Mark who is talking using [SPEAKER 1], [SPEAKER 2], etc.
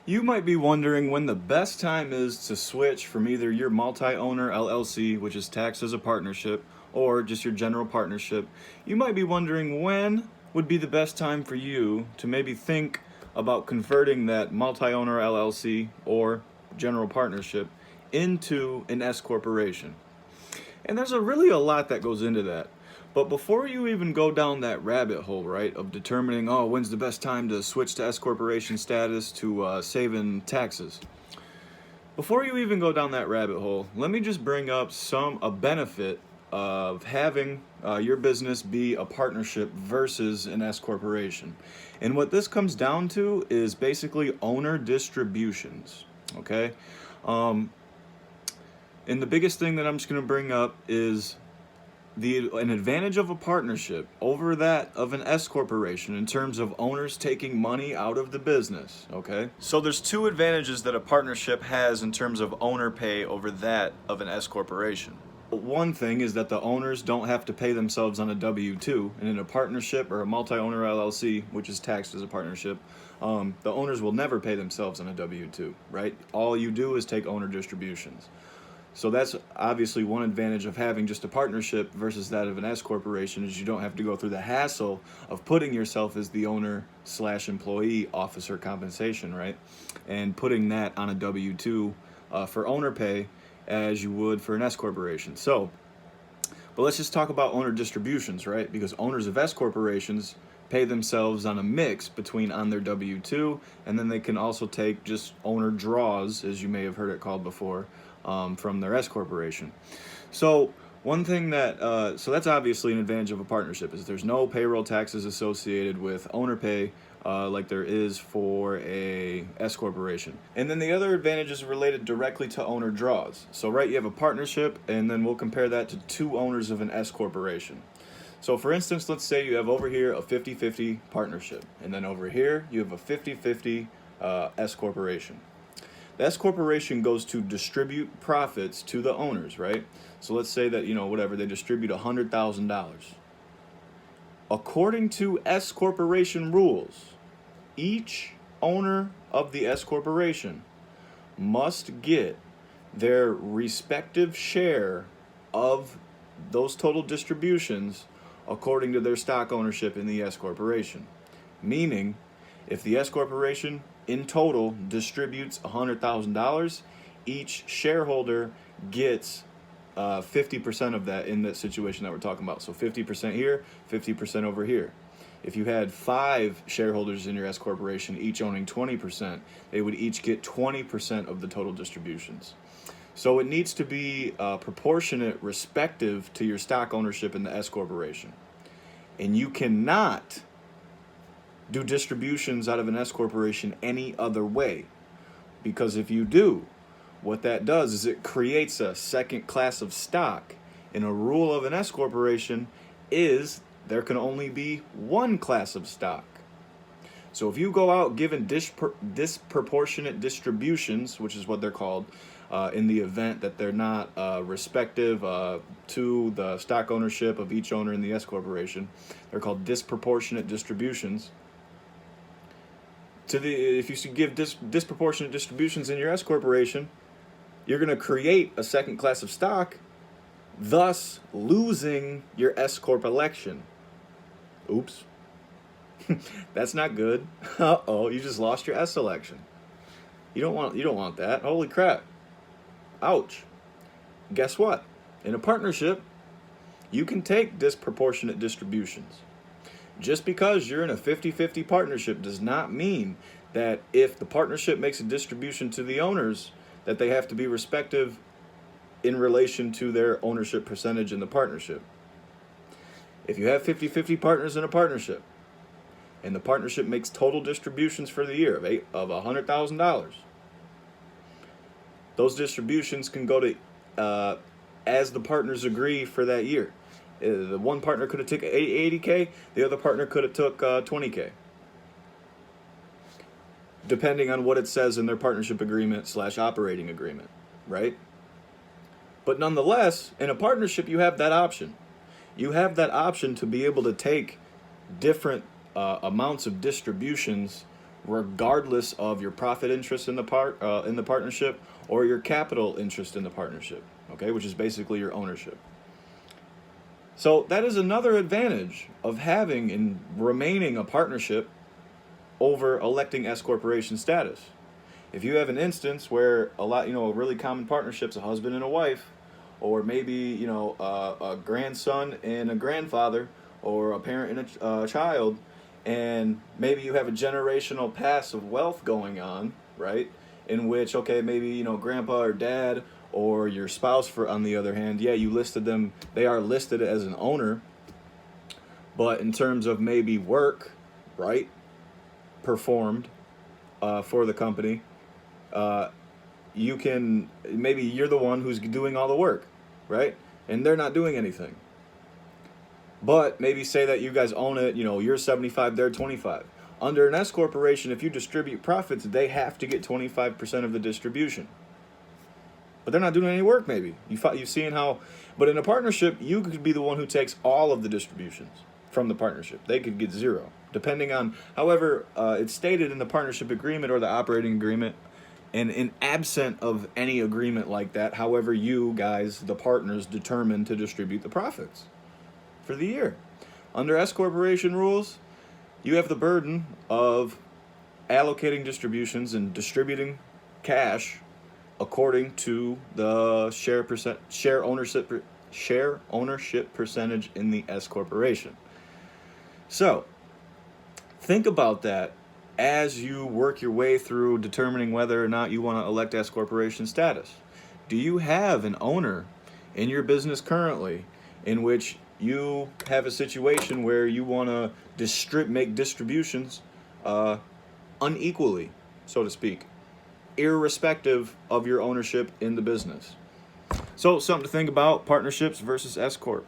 [SPEAKER 1] You might be wondering when the best time is to switch from either your multi-owner LLC, which is taxed as a partnership, or just your general partnership. You might be wondering when would be the best time for you to maybe think about converting that multi-owner LLC or general partnership into an S corporation. And there's really a lot that goes into that. But before you even go down that rabbit hole, right, of determining, oh, when's the best time to switch to S corporation status to saving taxes, before you even go down that rabbit hole, let me just bring up a benefit of having your business be a partnership versus an S corporation. And what this comes down to is basically owner distributions. Okay. Um, and the biggest thing that I'm just going to bring up is an advantage of a partnership over that of an S corporation in terms of owners taking money out of the business. Okay, so there's two advantages that a partnership has in terms of owner pay over that of an S corporation. One thing is that the owners don't have to pay themselves on a W-2, and in a partnership or a multi-owner LLC, which is taxed as a partnership, the owners will never pay themselves on a W-2, right? All you do is take owner distributions. So that's obviously one advantage of having just a partnership versus that of an S corporation, is you don't have to go through the hassle of putting yourself as the owner slash employee officer compensation, right? And putting that on a W-2 for owner pay as you would for an S corporation. But let's just talk about owner distributions, right? Because owners of S corporations pay themselves on a mix between on their W-2, and then they can also take just owner draws, as you may have heard it called before, from their S corporation. So one thing so that's obviously an advantage of a partnership, is there's no payroll taxes associated with owner pay like there is for a S corporation. And then the other advantage is related directly to owner draws. So right, you have a partnership, and then we'll compare that to two owners of an S corporation. So for instance, let's say you have over here a 50-50 partnership, and then over here you have a 50-50 S corporation. The S corporation goes to distribute profits to the owners, right? So let's say that, whatever, they distribute $100,000. According to S corporation rules, each owner of the S corporation must get their respective share of those total distributions according to their stock ownership in the S corporation. Meaning, if the S corporation in total distributes $100,000, each shareholder gets 50% of that in the situation that we're talking about. So 50% here, 50% over here. If you had 5 shareholders in your S corporation, each owning 20%, they would each get 20% of the total distributions. So it needs to be proportionate, respective to your stock ownership in the S corporation. And you cannot do distributions out of an S corporation any other way. Because if you do, what that does is it creates a second class of stock. And a rule of an S corporation is there can only be one class of stock. So if you go out giving disproportionate distributions, which is what they're called, in the event that they're not respective to the stock ownership of each owner in the S corporation, they're called disproportionate distributions. If you give disproportionate distributions in your S corporation, you're going to create a second class of stock, thus losing your S corp election. Oops. That's not good. Uh-oh, you just lost your S election. You don't want that. Holy crap. Ouch. Guess what? In a partnership, you can take disproportionate distributions. Just because you're in a 50-50 partnership does not mean that if the partnership makes a distribution to the owners, that they have to be respective in relation to their ownership percentage in the partnership. If you have 50-50 partners in a partnership, and the partnership makes total distributions for the year of $100,000, those distributions can go to as the partners agree for that year. The one partner could have took $80K, the other partner could have took $20K. Depending on what it says in their partnership agreement / operating agreement, right? But nonetheless, in a partnership, you have that option. You have that option to be able to take different amounts of distributions regardless of your profit interest in the partnership or your capital interest in the partnership, okay, which is basically your ownership. So that is another advantage of having and remaining a partnership over electing S corporation status. If you have an instance where a really common partnership's a husband and a wife, or maybe a grandson and a grandfather, or a parent and a child, and maybe you have a generational pass of wealth going on, right? In which, okay, maybe grandpa or dad or your spouse, for on the other hand, yeah, you listed them, they are listed as an owner, but in terms of maybe work, right, performed for the company, maybe you're the one who's doing all the work, right? And they're not doing anything. But maybe say that you guys own it, you're 75, they're 25. Under an S corporation, if you distribute profits, they have to get 25% of the distribution. But they're not doing any work, maybe. You've seen how, but in a partnership, you could be the one who takes all of the distributions from the partnership. They could get zero, depending on, however, it's stated in the partnership agreement or the operating agreement. And in absent of any agreement like that, however you guys, the partners, determine to distribute the profits for the year. Under S corporation rules, you have the burden of allocating distributions and distributing cash according to the share ownership percentage in the S corporation. So, think about that as you work your way through determining whether or not you want to elect S corporation status. Do you have an owner in your business currently in which you have a situation where you want to make distributions unequally, so to speak, irrespective of your ownership in the business? So something to think about: partnerships versus S corps.